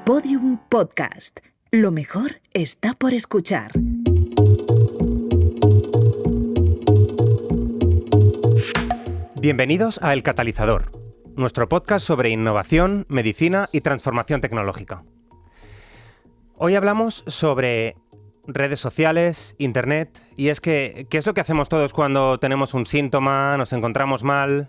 Podium Podcast. Lo mejor está por escuchar. Bienvenidos a El Catalizador, nuestro podcast sobre innovación, medicina y transformación tecnológica. Hoy hablamos sobre redes sociales, internet, y es que, ¿qué es lo que hacemos todos cuando tenemos un síntoma, nos encontramos mal?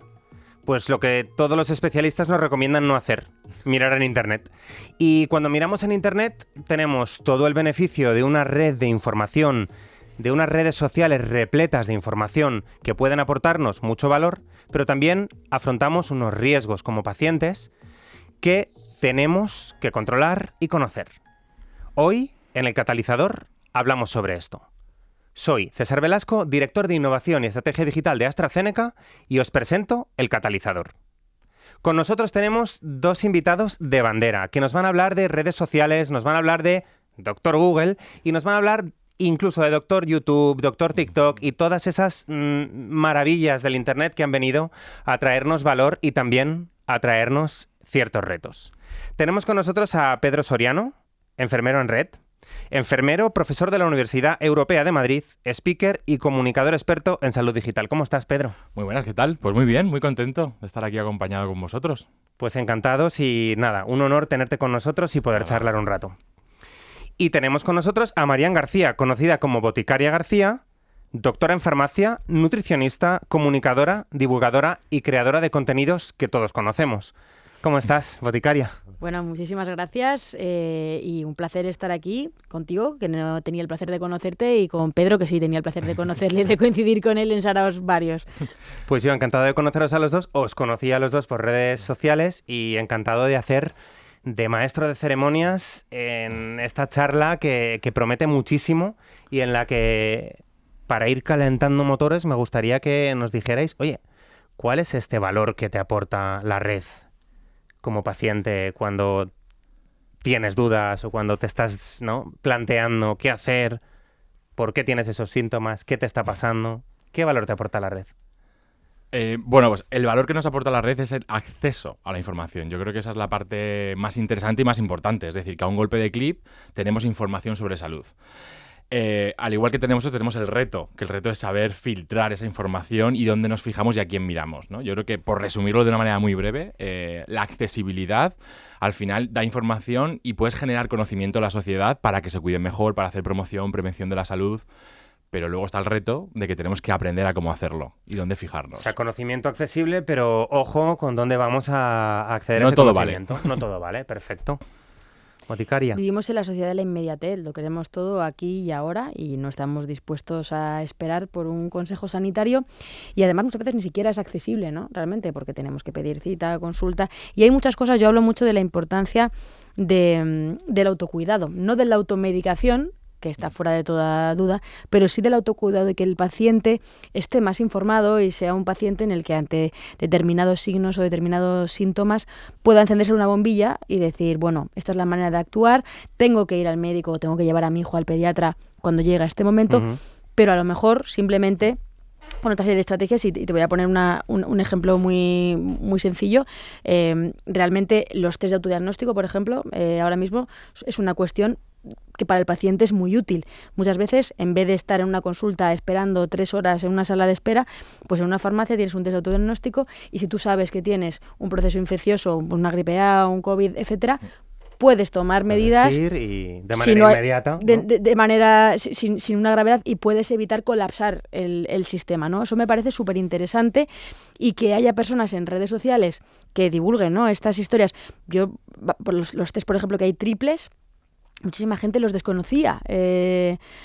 Pues lo que todos los especialistas nos recomiendan no hacer, mirar en internet. Y cuando miramos en internet tenemos todo el beneficio de una red de información, de unas redes sociales repletas de información que pueden aportarnos mucho valor, pero también afrontamos unos riesgos como pacientes que tenemos que controlar y conocer. Hoy, en El Catalizador, hablamos sobre esto. Soy César Velasco, director de Innovación y Estrategia Digital de AstraZeneca, y os presento El Catalizador. Con nosotros tenemos dos invitados de bandera, que nos van a hablar de redes sociales, nos van a hablar de Doctor Google y nos van a hablar incluso de Doctor YouTube, Doctor TikTok y todas esas maravillas del Internet que han venido a traernos valor y también a traernos ciertos retos. Tenemos con nosotros a Pedro Soriano, enfermero en red, enfermero, profesor de la Universidad Europea de Madrid, speaker y comunicador experto en salud digital. ¿Cómo estás, Pedro? Muy buenas, ¿qué tal? Pues muy bien, muy contento de estar aquí acompañado con vosotros. Pues encantados y nada, un honor tenerte con nosotros y poder charlar un rato. Y tenemos con nosotros a Marian García, conocida como Boticaria García, doctora en farmacia, nutricionista, comunicadora, divulgadora y creadora de contenidos que todos conocemos. ¿Cómo estás, Boticaria? Bueno, muchísimas gracias y un placer estar aquí contigo, que no tenía el placer de conocerte, y con Pedro, que sí tenía el placer de conocerle y de coincidir con él en saraos varios. Pues yo encantado de conoceros a los dos, os conocí a los dos por redes sociales y encantado de hacer de maestro de ceremonias en esta charla que promete muchísimo y en la que, para ir calentando motores, me gustaría que nos dijerais, oye, ¿cuál es este valor que te aporta la red como paciente cuando tienes dudas o cuando te estás, ¿no?, planteando qué hacer, por qué tienes esos síntomas, qué te está pasando? ¿Qué valor te aporta la red? Bueno, pues el valor que nos aporta la red es el acceso a la información. Yo creo que esa es la parte más interesante y más importante. Es decir, que a un golpe de clic tenemos información sobre salud. Al igual que tenemos el reto, que el reto es saber filtrar esa información y dónde nos fijamos y a quién miramos, ¿no? Yo creo que, por resumirlo de una manera muy breve, la accesibilidad al final da información y puedes generar conocimiento a la sociedad para que se cuiden mejor, para hacer promoción, prevención de la salud. Pero luego está el reto de que tenemos que aprender a cómo hacerlo y dónde fijarnos. O sea, conocimiento accesible, pero ojo con dónde vamos a acceder no a ese todo conocimiento. Vale. No todo vale, perfecto. Boticaria. Vivimos en la sociedad de la inmediatez, lo queremos todo aquí y ahora y no estamos dispuestos a esperar por un consejo sanitario, y además muchas veces ni siquiera es accesible, ¿no? Realmente, porque tenemos que pedir cita, consulta, y hay muchas cosas. Yo hablo mucho de la importancia del autocuidado, no de la automedicación, que está fuera de toda duda, pero sí del autocuidado, y que el paciente esté más informado y sea un paciente en el que ante determinados signos o determinados síntomas pueda encenderse una bombilla y decir, bueno, esta es la manera de actuar, tengo que ir al médico o tengo que llevar a mi hijo al pediatra cuando llega este momento, pero a lo mejor simplemente con otra serie de estrategias, y te voy a poner un ejemplo muy, muy sencillo. Realmente los test de autodiagnóstico, por ejemplo, ahora mismo es una cuestión que para el paciente es muy útil. Muchas veces, en vez de estar en una consulta esperando 3 horas en una sala de espera, pues en una farmacia tienes un test de autodiagnóstico, y si tú sabes que tienes un proceso infeccioso, una gripe A, un COVID, etcétera, puedes tomar medidas y de manera inmediata, ¿no? de manera sin una gravedad, y puedes evitar colapsar el sistema, ¿no? Eso me parece súper interesante, y que haya personas en redes sociales que divulguen, ¿no?, estas historias. Yo, por los test, por ejemplo, que hay triples, muchísima gente los desconocía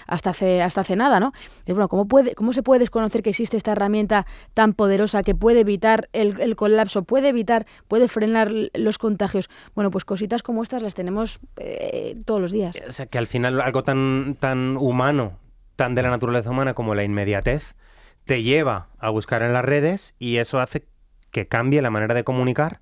hasta hace nada, ¿no? Y bueno, ¿cómo se puede desconocer que existe esta herramienta tan poderosa que puede evitar el colapso, puede frenar los contagios? Bueno, pues cositas como estas las tenemos todos los días. O sea, que al final algo tan humano, tan de la naturaleza humana como la inmediatez, te lleva a buscar en las redes, y eso hace que cambie la manera de comunicar.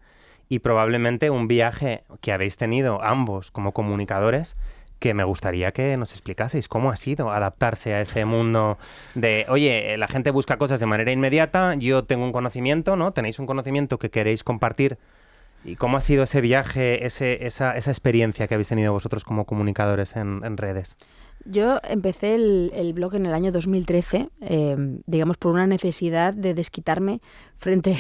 Y probablemente un viaje que habéis tenido ambos como comunicadores, que me gustaría que nos explicaseis cómo ha sido adaptarse a ese mundo de, oye, la gente busca cosas de manera inmediata, yo tengo un conocimiento, ¿no? Tenéis un conocimiento que queréis compartir ¿Y cómo ha sido ese viaje, esa experiencia que habéis tenido vosotros como comunicadores en redes? Yo empecé el blog en el año 2013, digamos, por una necesidad de desquitarme frente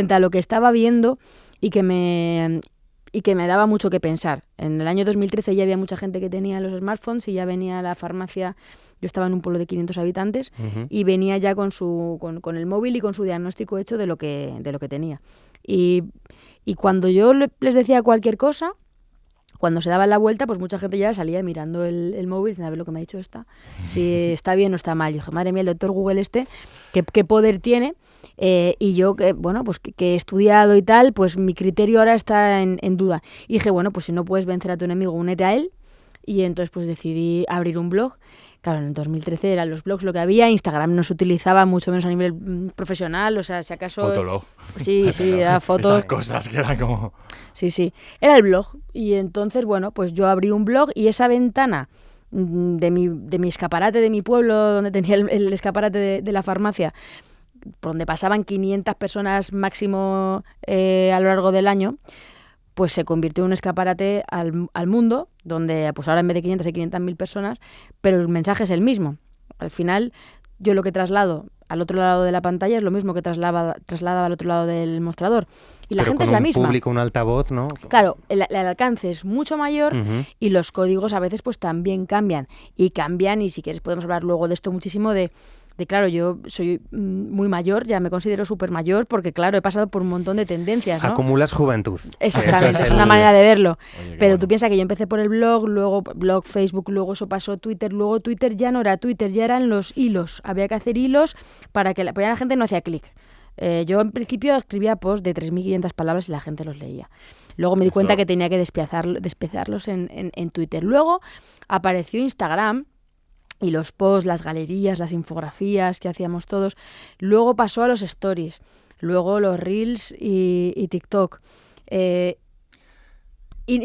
a lo que estaba viendo y que me daba mucho que pensar. En el año 2013 ya había mucha gente que tenía los smartphones y ya venía a la farmacia. Yo estaba en un pueblo de 500 habitantes y venía ya con el móvil y con su diagnóstico hecho de lo que tenía. Y cuando yo les decía cualquier cosa, cuando se daba la vuelta, pues mucha gente ya salía mirando el móvil, diciendo, a ver lo que me ha dicho esta, si está bien o está mal. Yo dije, madre mía, el doctor Google ¿qué poder tiene? Y yo, que he estudiado y tal, pues mi criterio ahora está en duda. Y dije, bueno, pues si no puedes vencer a tu enemigo, únete a él. Y entonces pues decidí abrir un blog. Claro, en el 2013 eran los blogs lo que había, Instagram no se utilizaba mucho menos a nivel profesional, o sea, si acaso... Fotolog. Sí, era fotos... Esas cosas que eran como... Sí, era el blog. Y entonces, bueno, pues yo abrí un blog y esa ventana de mi escaparate de mi pueblo, donde tenía el escaparate de la farmacia, por donde pasaban 500 personas máximo a lo largo del año, pues se convirtió en un escaparate al mundo, donde pues ahora en vez de 500 hay 500.000 personas, pero el mensaje es el mismo. Al final, yo lo que traslado al otro lado de la pantalla es lo mismo que trasladaba al otro lado del mostrador. Y la gente es la misma. Pero con un público, un altavoz, ¿no? Claro, el alcance es mucho mayor y los códigos a veces pues también cambian. Y si quieres podemos hablar luego de esto muchísimo, de claro, yo soy muy mayor, ya me considero súper mayor, porque claro, he pasado por un montón de tendencias, ¿no? Acumulas juventud. Exactamente, es una manera de verlo. Oye, pero bueno. Tú piensas que yo empecé por el blog, luego blog, Facebook, luego eso pasó a Twitter, luego Twitter ya no era Twitter, ya eran los hilos. Había que hacer hilos para que la gente no hacía clic. Yo en principio escribía posts de 3.500 palabras y la gente los leía. Luego me di cuenta que tenía que despiezarlos en Twitter. Luego apareció Instagram, y los posts, las galerías, las infografías que hacíamos todos. Luego pasó a los stories, luego los reels y TikTok. Y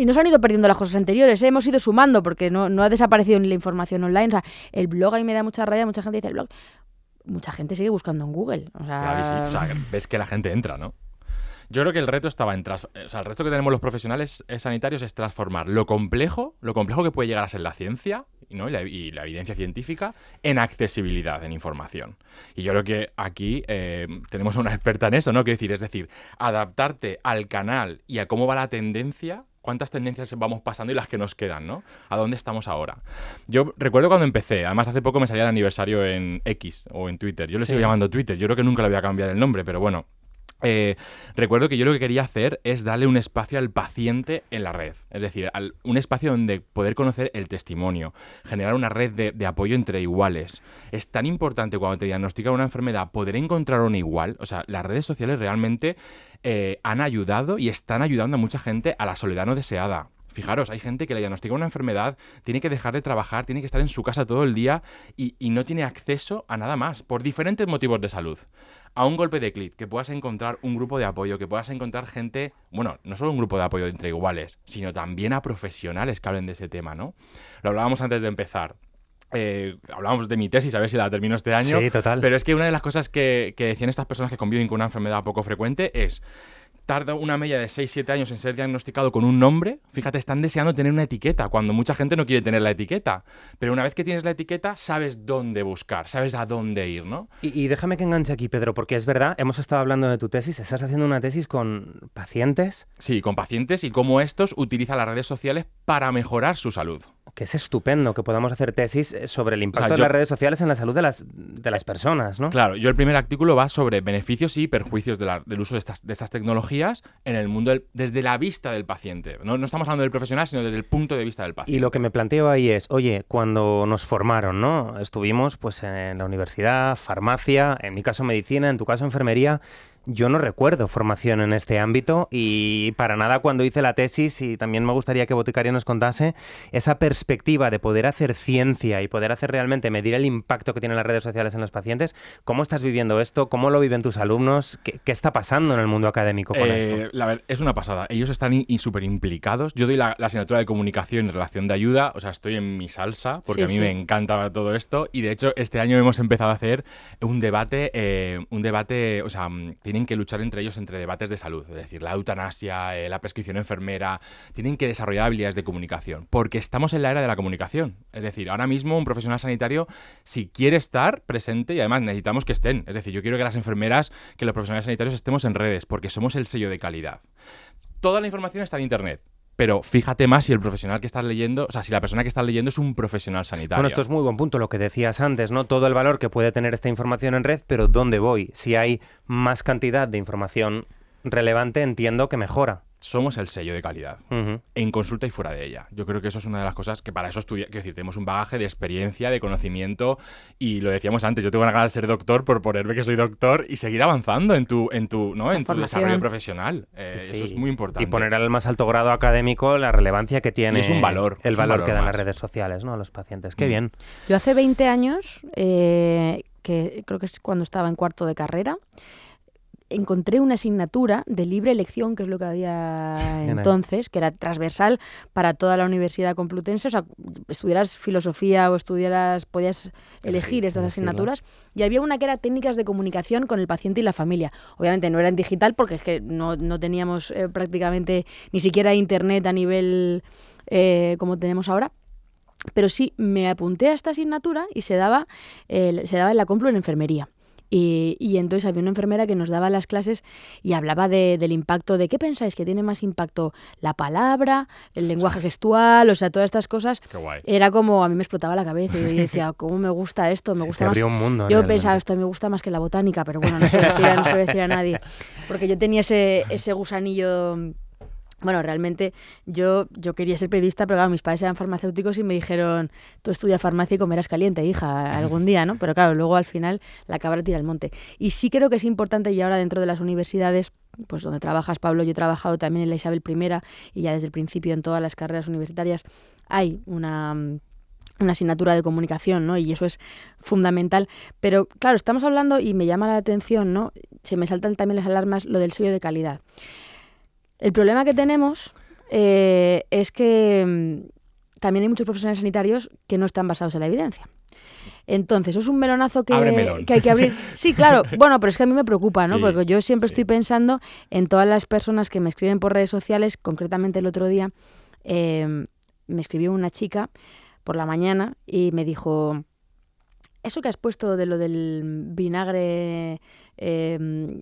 nos han ido perdiendo las cosas anteriores, hemos ido sumando porque no ha desaparecido ni la información online. O sea, el blog a mí me da mucha rabia, mucha gente dice el blog. Mucha gente sigue buscando en Google. O sea, claro, sí. O sea, ves que la gente entra, ¿no? Yo creo que el reto estaba el reto que tenemos los profesionales sanitarios es transformar lo complejo que puede llegar a ser la ciencia, ¿no? y la evidencia científica en accesibilidad, en información. Y yo creo que aquí tenemos una experta en eso, ¿no? Es decir, adaptarte al canal y a cómo va la tendencia, cuántas tendencias vamos pasando y las que nos quedan, ¿no? ¿A dónde estamos ahora? Yo recuerdo cuando empecé, además hace poco me salía el aniversario en X o en Twitter. Yo le sigo llamando Twitter, yo creo que nunca le voy a cambiar el nombre, pero bueno. Recuerdo que yo lo que quería hacer es darle un espacio al paciente en la red, es decir, un espacio donde poder conocer el testimonio, generar una red de apoyo entre iguales. Es tan importante cuando te diagnostican una enfermedad poder encontrar un igual. O sea, las redes sociales realmente han ayudado y están ayudando a mucha gente a la soledad no deseada. Fijaros, hay gente que le diagnostica una enfermedad, tiene que dejar de trabajar, tiene que estar en su casa todo el día y no tiene acceso a nada más, por diferentes motivos de salud. A un golpe de clic, que puedas encontrar un grupo de apoyo, que puedas encontrar gente, bueno, no solo un grupo de apoyo entre iguales, sino también a profesionales que hablen de ese tema, ¿no? Lo hablábamos antes de empezar. Hablábamos de mi tesis, a ver si la termino este año. Sí, total. Pero es que una de las cosas que decían estas personas que conviven con una enfermedad poco frecuente es: tarda una media de 6-7 años en ser diagnosticado con un nombre. Fíjate, están deseando tener una etiqueta, cuando mucha gente no quiere tener la etiqueta. Pero una vez que tienes la etiqueta, sabes dónde buscar, sabes a dónde ir, ¿no? Y déjame que enganche aquí, Pedro, porque es verdad, hemos estado hablando de tu tesis, estás haciendo una tesis con pacientes. Sí, con pacientes y cómo estos utilizan las redes sociales para mejorar su salud. Que es estupendo que podamos hacer tesis sobre el impacto de las redes sociales en la salud de las personas, ¿no? Claro, yo el primer artículo va sobre beneficios y perjuicios del uso de estas tecnologías en el mundo desde la vista del paciente. No estamos hablando del profesional, sino desde el punto de vista del paciente. Y lo que me planteo ahí es, oye, cuando nos formaron, ¿no? Estuvimos pues en la universidad, farmacia, en mi caso medicina, en tu caso enfermería. Yo no recuerdo formación en este ámbito y para nada cuando hice la tesis, y también me gustaría que Boticaria nos contase esa perspectiva de poder hacer ciencia y poder hacer realmente medir el impacto que tienen las redes sociales en los pacientes. ¿Cómo estás viviendo esto? ¿Cómo lo viven tus alumnos? ¿Qué está pasando en el mundo académico con esto? Es una pasada. Ellos están súper implicados. Yo doy la asignatura de comunicación y relación de ayuda, o sea, estoy en mi salsa porque a mí me encanta todo esto y de hecho este año hemos empezado a hacer un debate, o sea, tiene tienen que luchar entre ellos entre debates de salud, es decir, la eutanasia, la prescripción enfermera, tienen que desarrollar habilidades de comunicación, porque estamos en la era de la comunicación. Es decir, ahora mismo un profesional sanitario, si quiere estar presente, y además necesitamos que estén, es decir, yo quiero que las enfermeras, que los profesionales sanitarios estemos en redes, porque somos el sello de calidad. Toda la información está en Internet. Pero fíjate más si el profesional que estás leyendo, o sea, si la persona que estás leyendo es un profesional sanitario. Bueno, esto es muy buen punto, lo que decías antes, ¿no? Todo el valor que puede tener esta información en red, pero ¿dónde voy? Si hay más cantidad de información relevante, entiendo que mejora. Somos el sello de calidad, en consulta y fuera de ella. Yo creo que eso es una de las cosas que para eso quiero decir, tenemos un bagaje de experiencia, de conocimiento, y lo decíamos antes, yo tengo una ganas de ser doctor por ponerme que soy doctor y seguir avanzando en tu desarrollo profesional. Sí. Eso es muy importante. Y poner al más alto grado académico la relevancia que tiene. Y es un valor. El valor que dan las redes sociales, ¿no? A los pacientes. Qué bien. Yo hace 20 años, que creo que es cuando estaba en cuarto de carrera, encontré una asignatura de libre elección, que es lo que había entonces, que era transversal para toda la Universidad Complutense. O sea, estudiaras filosofía o podías elegir estas asignaturas. Y había una que era técnicas de comunicación con el paciente y la familia. Obviamente no era en digital porque es que no teníamos prácticamente ni siquiera internet a nivel como tenemos ahora. Pero sí, me apunté a esta asignatura y se daba en la Complu en enfermería. Y entonces había una enfermera que nos daba las clases y hablaba del impacto, de qué pensáis que tiene más impacto la palabra, el lenguaje gestual, o sea, todas estas cosas. Qué guay. Era como, a mí me explotaba la cabeza y yo decía, ¿cómo me gusta esto? Me gusta más. Un mundo, yo pensaba, esto me gusta más que la botánica, pero bueno, no se lo decir a nadie. Porque yo tenía ese gusanillo. Bueno, realmente yo quería ser periodista, pero claro, mis padres eran farmacéuticos y me dijeron, tú estudia farmacia y comerás caliente, hija, algún día, ¿no? Pero claro, luego al final la cabra tira al monte. Y sí creo que es importante, y ahora dentro de las universidades, pues donde trabajas, Pablo, yo he trabajado también en la Isabel I y ya desde el principio en todas las carreras universitarias hay una asignatura de comunicación, ¿no? Y eso es fundamental. Pero claro, estamos hablando, y me llama la atención, ¿no? Se me saltan también las alarmas, lo del sello de calidad. El problema que tenemos es que también hay muchos profesionales sanitarios que no están basados en la evidencia. Entonces, es un melonazo que hay que abrir. Sí, claro. Bueno, pero es que a mí me preocupa, ¿no? Sí, porque yo siempre estoy pensando en todas las personas que me escriben por redes sociales. Concretamente el otro día me escribió una chica por la mañana y me dijo, eso que has puesto de lo del vinagre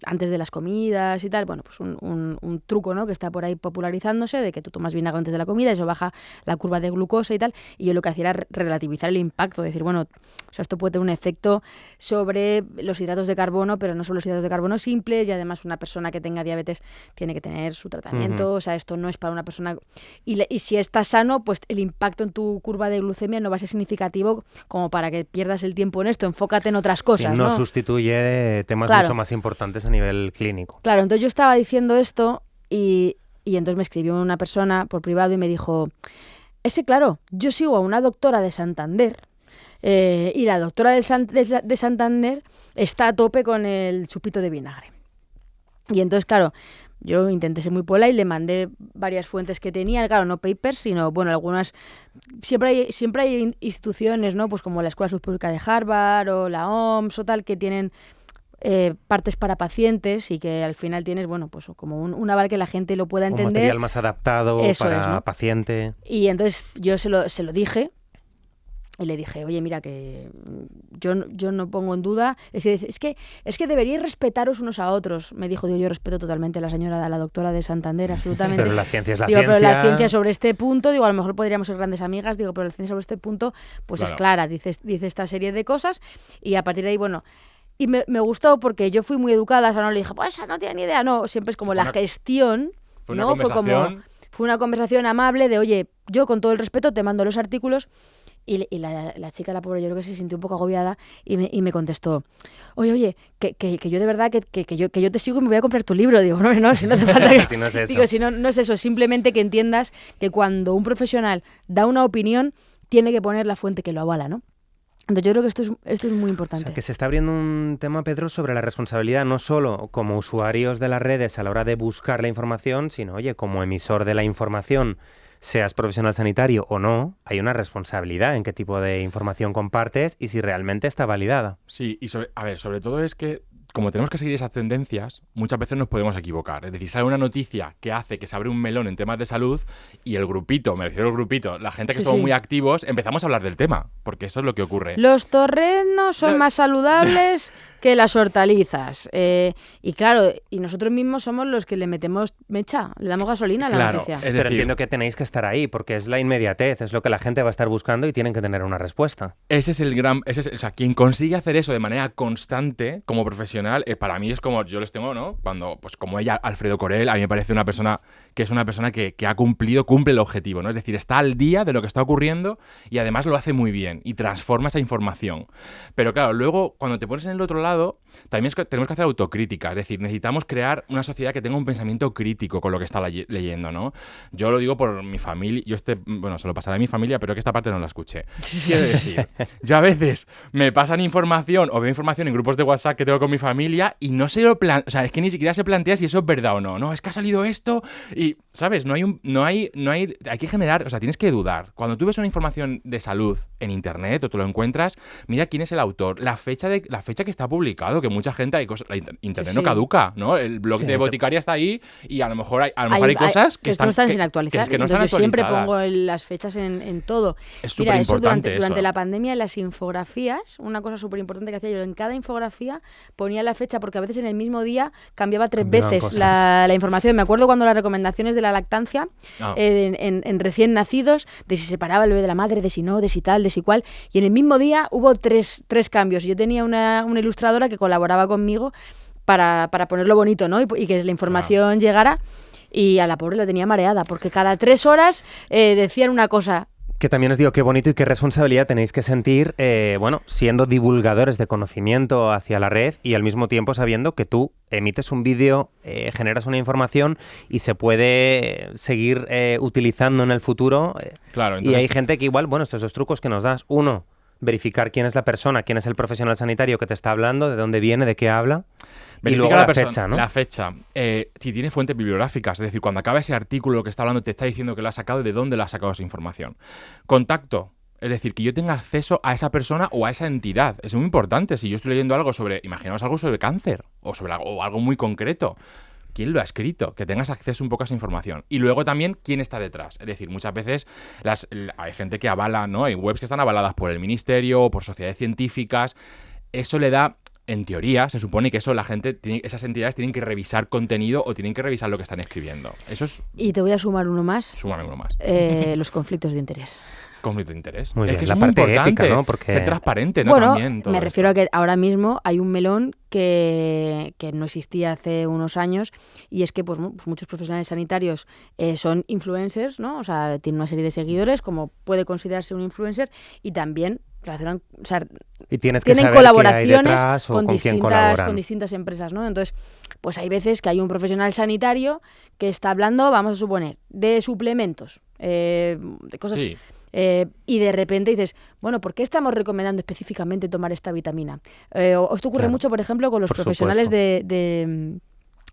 antes de las comidas y tal, bueno, pues un truco, ¿no?, que está por ahí popularizándose, de que tú tomas vinagre antes de la comida, eso baja la curva de glucosa y tal, y yo lo que hacía era relativizar el impacto, decir, bueno, o sea, esto puede tener un efecto sobre los hidratos de carbono, pero no solo los hidratos de carbono simples, y además una persona que tenga diabetes tiene que tener su tratamiento, o sea, esto no es para una persona... Y si estás sano, pues el impacto en tu curva de glucemia no va a ser significativo como para que pierdas el tiempo en esto, enfócate en otras cosas, no sustituye temas mucho más importantes a nivel clínico. Claro, entonces yo estaba diciendo esto y entonces me escribió una persona por privado y me dijo, claro, yo sigo a una doctora de Santander y la doctora de Santander está a tope con el chupito de vinagre. Y entonces, claro, yo intenté ser muy polite y le mandé varias fuentes que tenía, claro, no papers, sino, bueno, algunas... Siempre hay instituciones, ¿no?, pues como la Escuela de Salud Pública de Harvard o la OMS o tal, que tienen partes para pacientes y que al final tienes, bueno, pues como un aval que la gente lo pueda entender. Un material más adaptado para paciente. Y entonces yo se lo dije y le dije, oye, mira, que yo no pongo en duda, es que deberíais respetaros unos a otros. Me dijo, yo respeto totalmente a la doctora de Santander, absolutamente. Pero la ciencia es la ciencia. Pero la ciencia sobre este punto, a lo mejor podríamos ser grandes amigas, pero la ciencia sobre este punto, pues claro, es clara, dice esta serie de cosas, y a partir de ahí, bueno... Y me gustó porque yo fui muy educada, o sea, no le dije, pues no tiene ni idea, no, siempre es como la gestión, ¿no? Fue una conversación amable de, oye, yo con todo el respeto te mando los artículos, y la chica, la pobre, yo creo que se sintió un poco agobiada y me contestó, oye, que yo de verdad, que yo te sigo y me voy a comprar tu libro. Digo, no, si no hace falta que... si no es eso. Digo, si no es eso, simplemente que entiendas que cuando un profesional da una opinión, tiene que poner la fuente que lo avala, ¿no? Entonces yo creo que esto es muy importante. O sea, que se está abriendo un tema, Pedro, sobre la responsabilidad no solo como usuarios de las redes a la hora de buscar la información, sino, oye, como emisor de la información, seas profesional sanitario o no, hay una responsabilidad en qué tipo de información compartes y si realmente está validada. Sí, y sobre todo es que como tenemos que seguir esas tendencias, muchas veces nos podemos equivocar. Es decir, sale una noticia que hace que se abre un melón en temas de salud y el grupito, me refiero al grupito, la gente que Sí, estamos sí. muy activos, empezamos a hablar del tema, porque eso es lo que ocurre. Los torreznos son más saludables que las hortalizas. Y claro, y nosotros mismos somos los que le metemos mecha, le damos gasolina a la Claro, noticia. es Pero decir, entiendo que tenéis que estar ahí, porque es la inmediatez, es lo que la gente va a estar buscando y tienen que tener una respuesta. ese es el gran... o sea, quien consigue hacer eso de manera constante, como profesional, para mí es como... Yo les tengo, ¿no? Cuando, pues como ella, Alfredo Corel, a mí me parece una persona que ha cumple el objetivo, ¿no? Es decir, está al día de lo que está ocurriendo y además lo hace muy bien y transforma esa información. Pero claro, luego, cuando te pones en el otro lado, también tenemos que hacer autocrítica. Es decir, necesitamos crear una sociedad que tenga un pensamiento crítico con lo que está leyendo, ¿no? Yo lo digo por mi familia. Bueno, se lo pasaré a mi familia, pero que esta parte no la escuché. Quiero decir, yo a veces me pasan información o veo información en grupos de WhatsApp que tengo con mi familia y no se lo o sea, es que ni siquiera se plantea si eso es verdad o no. No, es que ha salido esto y, ¿sabes? Hay que generar, o sea, tienes que dudar. Cuando tú ves una información de salud en internet o te lo encuentras, mira quién es el autor, la fecha que está publicado, que mucha gente internet no Sí. caduca, ¿no? El blog Sí, de Boticaria está ahí y a lo mejor hay cosas que no están sin que actualizar. no están Entonces, yo siempre actualizadas. pongo las fechas en todo. Es Mira, súper eso importante durante la pandemia, en las infografías, una cosa súper importante que hacía yo, en cada infografía ponía la fecha, porque a veces en el mismo día cambiaba 3 Cambiaban veces cosas. la información. Me acuerdo cuando las recomendaciones de la lactancia Ah. en recién nacidos, de si se separaba el bebé de la madre, de si no, de si tal, de si cual, y en el mismo día hubo tres cambios. Yo tenía una ilustradora que colaboraba conmigo para ponerlo bonito, ¿no? Y que la información llegara, y a la pobre la tenía mareada, porque cada 3 horas decían una cosa. Que también os digo qué bonito y qué responsabilidad tenéis que sentir, bueno, siendo divulgadores de conocimiento hacia la red y al mismo tiempo sabiendo que tú emites un vídeo, generas una información y se puede seguir utilizando en el futuro. Claro, Y hay entonces, gente que igual, bueno, estos 2 trucos que nos das. Uno, verificar quién es la persona, quién es el profesional sanitario que te está hablando, de dónde viene, de qué habla. Y verifica luego la la persona, fecha, ¿no? La fecha. Si tiene fuentes bibliográficas, es decir, cuando acaba ese artículo que está hablando, te está diciendo que lo ha sacado, de dónde lo ha sacado esa información. Contacto. Es decir, que yo tenga acceso a esa persona o a esa entidad. Es muy importante. Si yo estoy leyendo algo imaginaos algo sobre cáncer o algo muy concreto. ¿Quién lo ha escrito? Que tengas acceso un poco a esa información. Y luego también, ¿quién está detrás? Es decir, muchas veces hay gente que avala, ¿no? Hay webs que están avaladas por el ministerio o por sociedades científicas. Eso le da... En teoría, se supone que esas entidades tienen que revisar contenido o tienen que revisar lo que están escribiendo. Eso es... Y te voy a sumar uno más, Súmame uno más. los conflictos de interés. Conflicto de interés. Muy es bien, que la es muy parte importante ética, ¿no? Porque- ser transparente, ¿no? Bueno, También, todo me esto. refiero a que ahora mismo hay un melón que no existía hace unos años, y es que pues muchos profesionales sanitarios son influencers, ¿no? O sea, tienen una serie de seguidores, como puede considerarse un influencer, y también relacionan, o sea, Y tienes que tienen saber qué hay colaboraciones detrás o con quién distintas, colaboran. con distintas empresas, ¿no? Entonces, pues hay veces que hay un profesional sanitario que está hablando, vamos a suponer, de suplementos, de cosas... Sí. Y de repente dices, bueno, ¿por qué estamos recomendando específicamente tomar esta vitamina? O esto ocurre Claro, mucho, por ejemplo, con los por profesionales supuesto.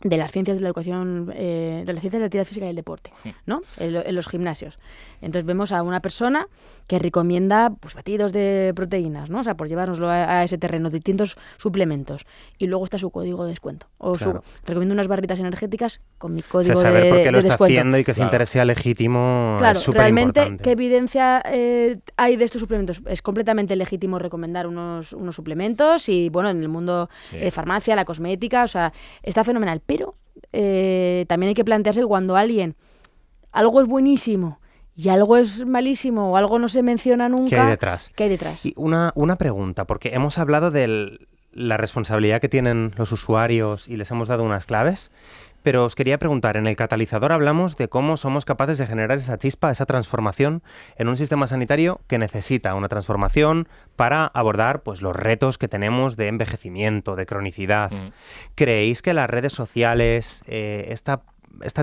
de las ciencias de la educación, de las ciencias de la actividad física y el deporte, ¿no? En los gimnasios. Entonces vemos a una persona que recomienda pues batidos de proteínas, ¿no? O sea, por llevárnoslo a ese terreno, distintos suplementos. Y luego está su código de descuento. O Claro. recomiendo unas barritas energéticas con mi O sea, código saber por qué de lo está descuento. haciendo y que ese Claro. interés sea legítimo Claro, es súper realmente, importante. ¿qué evidencia hay de estos suplementos? Es completamente legítimo recomendar unos suplementos y, bueno, en el mundo Sí. farmacia, la cosmética, o sea, está fenomenal. Pero también hay que plantearse que cuando algo es buenísimo y algo es malísimo o algo no se menciona nunca, ¿Qué hay detrás? ¿qué hay detrás? Y una pregunta, porque hemos hablado de la responsabilidad que tienen los usuarios y les hemos dado unas claves, pero os quería preguntar, en el catalizador hablamos de cómo somos capaces de generar esa chispa, esa transformación en un sistema sanitario que necesita una transformación para abordar pues, los retos que tenemos de envejecimiento, de cronicidad. ¿Creéis que las redes sociales, esta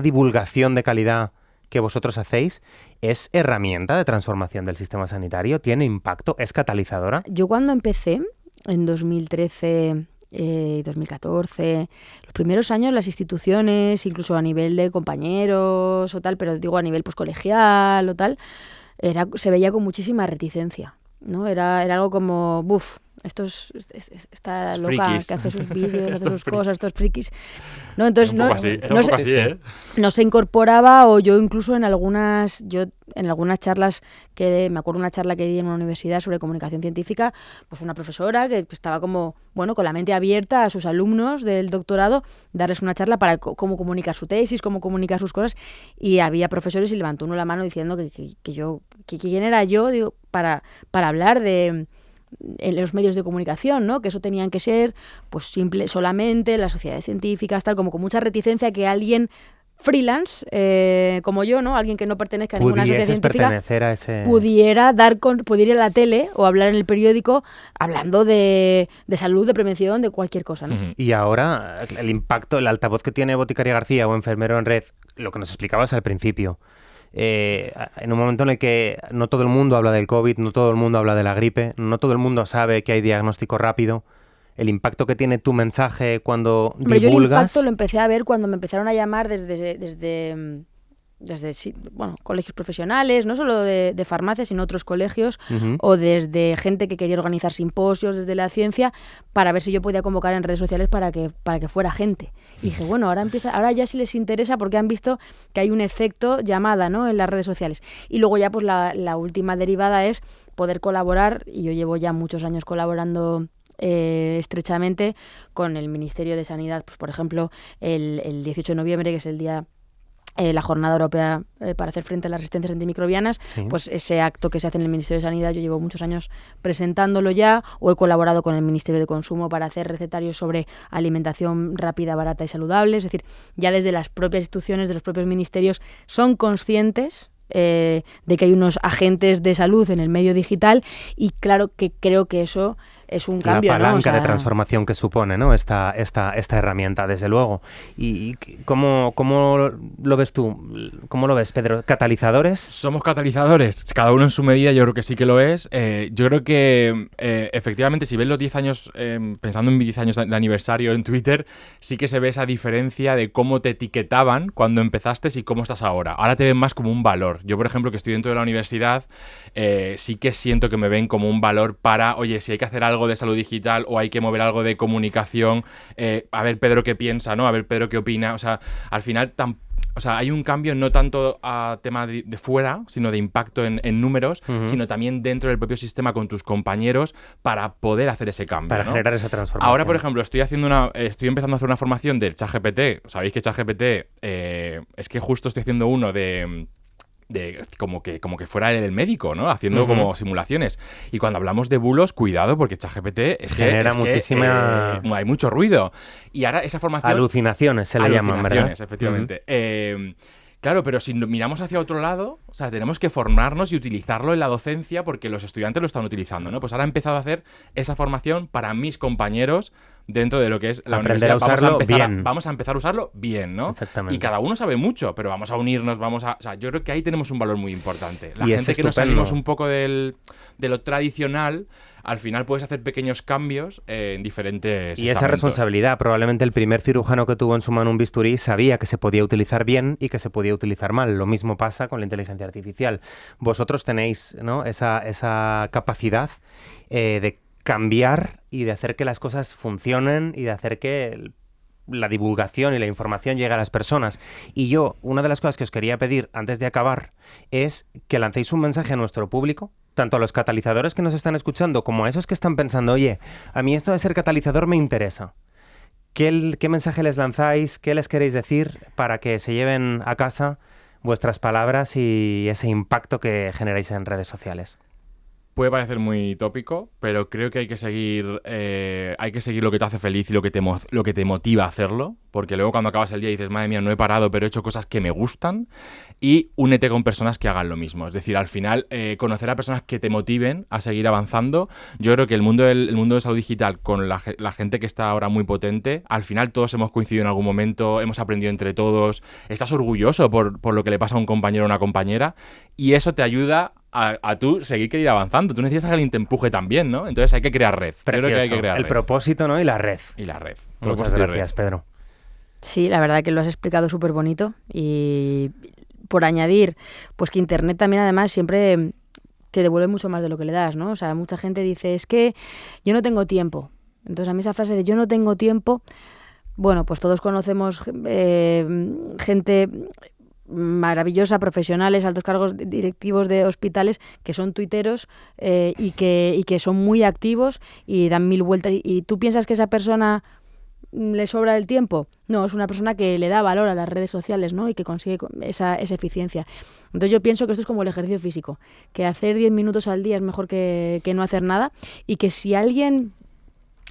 divulgación de calidad que vosotros hacéis, es herramienta de transformación del sistema sanitario? ¿Tiene impacto? ¿Es catalizadora? Yo cuando empecé, en 2013 y 2014, los primeros años las instituciones, incluso a nivel de compañeros o tal, pero digo a nivel pues colegial o tal, se veía con muchísima reticencia, ¿no? Era algo como, buf, esta Estos loca frikis. que hace sus vídeos, hace Estos sus frikis. cosas, estos frikis. No, entonces Un poco así, era un poco así, ¿eh? no se incorporaba, o yo incluso en algunas charlas me acuerdo una charla que di en una universidad sobre comunicación científica, pues una profesora que estaba como, bueno, con la mente abierta a sus alumnos del doctorado, darles una charla para cómo comunicar su tesis, cómo comunicar sus cosas, y había profesores y levantó uno la mano diciendo que quién era yo, digo, para hablar de en los medios de comunicación, ¿no? Que eso tenían que ser, pues, solamente las sociedades científicas, tal, como con mucha reticencia que alguien freelance, como yo, ¿no? Alguien que no pertenezca a ninguna sociedad Pudieses científica pertenecer a ese... pudiera ir a la tele o hablar en el periódico hablando de salud, de prevención, de cualquier cosa, ¿no? Ujú. Y ahora, el impacto, el altavoz que tiene Boticaria García o Enfermero en Red, lo que nos explicabas al principio, en un momento en el que no todo el mundo habla del COVID, no todo el mundo habla de la gripe, no todo el mundo sabe que hay diagnóstico rápido, el impacto que tiene tu mensaje cuando Hombre, yo el divulgas... impacto lo empecé a ver cuando me empezaron a llamar desde colegios profesionales, no solo de farmacia, sino otros colegios, Ujú. o desde gente que quería organizar simposios desde la ciencia, para ver si yo podía convocar en redes sociales para que fuera gente. Y dije, bueno, ahora ya sí les interesa, porque han visto que hay un efecto llamada, ¿no?, en las redes sociales. Y luego ya pues la última derivada es poder colaborar, y yo llevo ya muchos años colaborando estrechamente con el Ministerio de Sanidad, pues por ejemplo el 18 de noviembre, que es el día la Jornada Europea para hacer frente a las resistencias antimicrobianas, Sí. pues ese acto que se hace en el Ministerio de Sanidad, yo llevo muchos años presentándolo ya, o he colaborado con el Ministerio de Consumo para hacer recetarios sobre alimentación rápida, barata y saludable. Es decir, ya desde las propias instituciones, de los propios ministerios, son conscientes de que hay unos agentes de salud en el medio digital, y claro que creo que eso es un cambio, la ¿no? palanca O sea, de transformación que supone, ¿no?, esta herramienta, desde luego. ¿Y cómo lo ves tú? ¿Cómo lo ves, Pedro? ¿Catalizadores? Somos catalizadores, cada uno en su medida, yo creo que sí que lo es. Yo creo que efectivamente, si ves los 10 años, pensando en 10 años de aniversario en Twitter, sí que se ve esa diferencia de cómo te etiquetaban cuando empezaste y cómo estás ahora. Ahora te ven más como un valor. Yo, por ejemplo, que estoy dentro de la universidad, sí que siento que me ven como un valor para, oye, si hay que hacer algo de salud digital o hay que mover algo de comunicación, a ver Pedro qué piensa, ¿no? A ver Pedro qué opina. O sea, al final hay un cambio no tanto a tema de fuera, sino de impacto en números, Ujú. sino también dentro del propio sistema con tus compañeros para poder hacer ese cambio, Para ¿no? generar esa transformación. Ahora, por ejemplo, estoy empezando a hacer una formación del ChatGPT. Sabéis que ChatGPT es que justo estoy haciendo uno de como que fuera el médico, ¿no? Haciendo Ujú. como simulaciones. Y cuando hablamos de bulos, cuidado, porque ChatGPT Genera muchísima... hay mucho ruido. Y ahora esa formación... Alucinaciones se le llaman, ¿verdad? Alucinaciones, efectivamente. Claro, pero si miramos hacia otro lado, o sea, tenemos que formarnos y utilizarlo en la docencia porque los estudiantes lo están utilizando, ¿no? Pues ahora he empezado a hacer esa formación para mis compañeros dentro de lo que es la Aprender a universidad. usarlo bien. Vamos a empezar a usarlo bien, ¿no? Exactamente. Y cada uno sabe mucho, pero vamos a unirnos, o sea, yo creo que ahí tenemos un valor muy importante. La Y es gente que nos estupendo. salimos un poco de lo tradicional, al final puedes hacer pequeños cambios en diferentes Y esa estamentos. responsabilidad, probablemente el primer cirujano que tuvo en su mano un bisturí sabía que se podía utilizar bien y que se podía utilizar mal. Lo mismo pasa con la inteligencia artificial. Vosotros tenéis, ¿no?, esa capacidad de cambiar y de hacer que las cosas funcionen y de hacer que la divulgación y la información llegue a las personas. Y yo, una de las cosas que os quería pedir antes de acabar es que lancéis un mensaje a nuestro público, tanto a los catalizadores que nos están escuchando como a esos que están pensando, oye, a mí esto de ser catalizador me interesa. ¿Qué mensaje les lanzáis? ¿Qué les queréis decir para que se lleven a casa vuestras palabras y ese impacto que generáis en redes sociales? Puede parecer muy tópico, pero creo que hay que seguir lo que te hace feliz y lo que te motiva a hacerlo, porque luego cuando acabas el día dices, madre mía, no he parado, pero he hecho cosas que me gustan, y únete con personas que hagan lo mismo. Es decir, al final, conocer a personas que te motiven a seguir avanzando. Yo creo que el mundo de salud digital, con la gente que está ahora muy potente, al final todos hemos coincidido en algún momento, hemos aprendido entre todos, estás orgulloso por lo que le pasa a un compañero o una compañera, y eso te ayuda a tú seguir querer ir avanzando. Tú necesitas que alguien te empuje también, ¿no? Entonces hay que crear red. Yo creo que hay que crear el red. propósito, ¿no? Y la red. Y la red. Muchas gracias, Pedro. Sí, la verdad que lo has explicado súper bonito. Y por añadir, pues que Internet también además siempre te devuelve mucho más de lo que le das, ¿no? O sea, mucha gente dice, es que yo no tengo tiempo. Entonces, a mí esa frase de yo no tengo tiempo, bueno, pues todos conocemos gente maravillosa, profesionales, altos cargos directivos de hospitales que son tuiteros y que son muy activos y dan mil vueltas. ¿Y tú piensas que esa persona le sobra el tiempo? No, es una persona que le da valor a las redes sociales, ¿no? Y que consigue esa eficiencia. Entonces yo pienso que esto es como el ejercicio físico, que hacer 10 minutos al día es mejor que no hacer nada, y que si alguien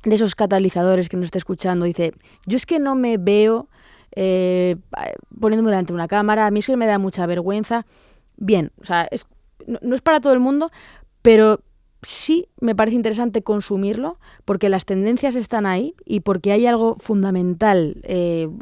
de esos catalizadores que nos está escuchando dice, yo es que no me veo poniéndome delante de una cámara, a mí es que me da mucha vergüenza. Bien, o sea, no es para todo el mundo, pero sí me parece interesante consumirlo porque las tendencias están ahí y porque hay algo fundamental,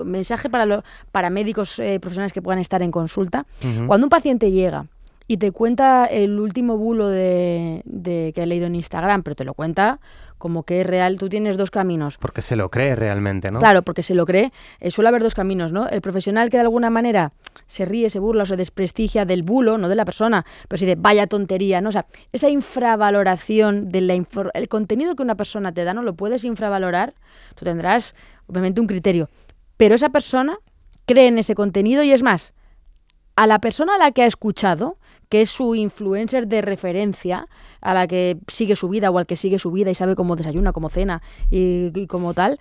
mensaje para médicos profesionales que puedan estar en consulta. Ujú. Cuando un paciente llega y te cuenta el último bulo de que ha leído en Instagram, pero te lo cuenta como que es real, tú tienes dos caminos. Porque se lo cree realmente, ¿no? Claro, porque se lo cree. Suele haber dos caminos, ¿no? El profesional que de alguna manera se ríe, se burla o se desprestigia del bulo, no de la persona, pero sí de vaya tontería, ¿no? O sea, esa infravaloración el contenido que una persona te da, no lo puedes infravalorar, tú tendrás obviamente un criterio, pero esa persona cree en ese contenido y es más, a la persona a la que ha escuchado, que es su influencer de referencia, a la que sigue su vida o al que sigue su vida y sabe cómo desayuna, cómo cena y cómo tal,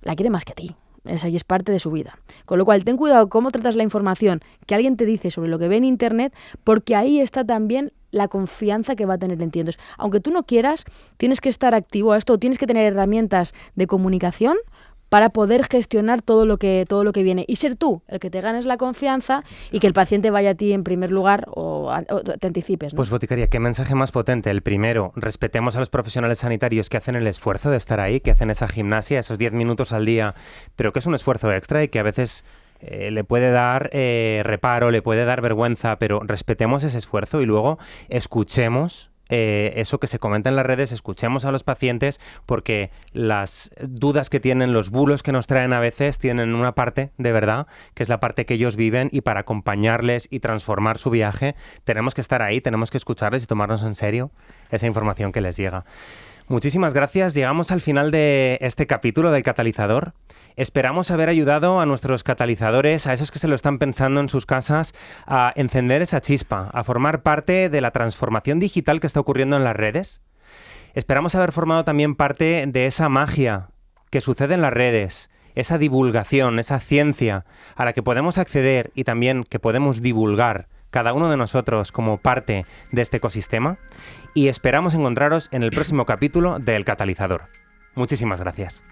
la quiere más que a ti. Esa y es parte de su vida. Con lo cual, ten cuidado cómo tratas la información que alguien te dice sobre lo que ve en Internet, porque ahí está también la confianza que va a tener en ti. Entonces, aunque tú no quieras, tienes que estar activo a esto, tienes que tener herramientas de comunicación para poder gestionar todo lo que viene y ser tú el que te ganes la confianza y que el paciente vaya a ti en primer lugar o te anticipes, ¿no? Pues Boticaria, qué mensaje más potente. El primero, respetemos a los profesionales sanitarios que hacen el esfuerzo de estar ahí, que hacen esa gimnasia, esos 10 minutos al día, pero que es un esfuerzo extra y que a veces le puede dar reparo, le puede dar vergüenza, pero respetemos ese esfuerzo y luego escuchemos eso que se comenta en las redes, escuchemos a los pacientes, porque las dudas que tienen, los bulos que nos traen a veces, tienen una parte de verdad, que es la parte que ellos viven, y para acompañarles y transformar su viaje, tenemos que estar ahí, tenemos que escucharles y tomarnos en serio esa información que les llega. Muchísimas gracias. Llegamos al final de este capítulo del Catalizador. Esperamos haber ayudado a nuestros catalizadores, a esos que se lo están pensando en sus casas, a encender esa chispa, a formar parte de la transformación digital que está ocurriendo en las redes. Esperamos haber formado también parte de esa magia que sucede en las redes, esa divulgación, esa ciencia a la que podemos acceder y también que podemos divulgar cada uno de nosotros como parte de este ecosistema. Y esperamos encontraros en el próximo capítulo de El Catalizador. Muchísimas gracias.